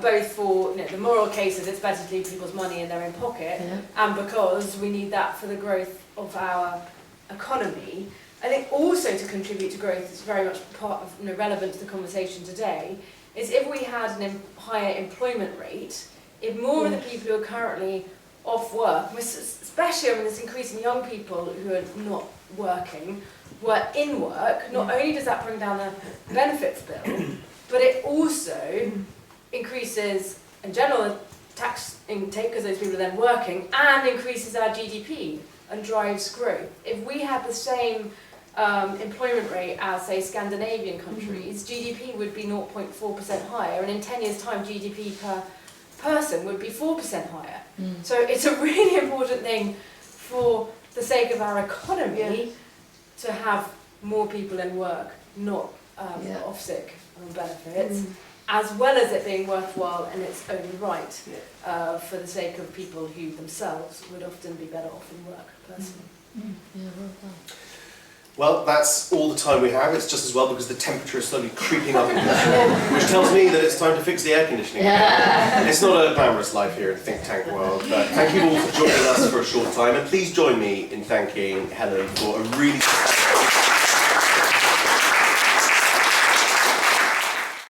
Both for, you know, the moral case that it's better to leave people's money in their own pocket, and because we need that for the growth of our economy. I think also to contribute to growth is very much part of, you know, relevant to the conversation today, is if we had a higher employment rate, if more of the people who are currently off work, especially when there's increasing young people who are not working, were in work, not only does that bring down the benefits bill, but it also increases, in general, tax intake because those people are then working, and increases our GDP and drives growth. If we had the same employment rate as, say, Scandinavian countries, GDP would be 0.4% higher, and in 10 years' time, GDP per person would be 4% higher. So it's a really important thing for the sake of our economy to have more people in work, not off sick on benefits, as well as it being worthwhile in its own right, for the sake of people who themselves would often be better off in work personally. Well, that's all the time we have. It's just as well because the temperature is slowly creeping up in this room, which tells me that it's time to fix the air conditioning. It's not a glamorous life here in the think tank world, but thank you all for joining us for a short time, and please join me in thanking Helen for a really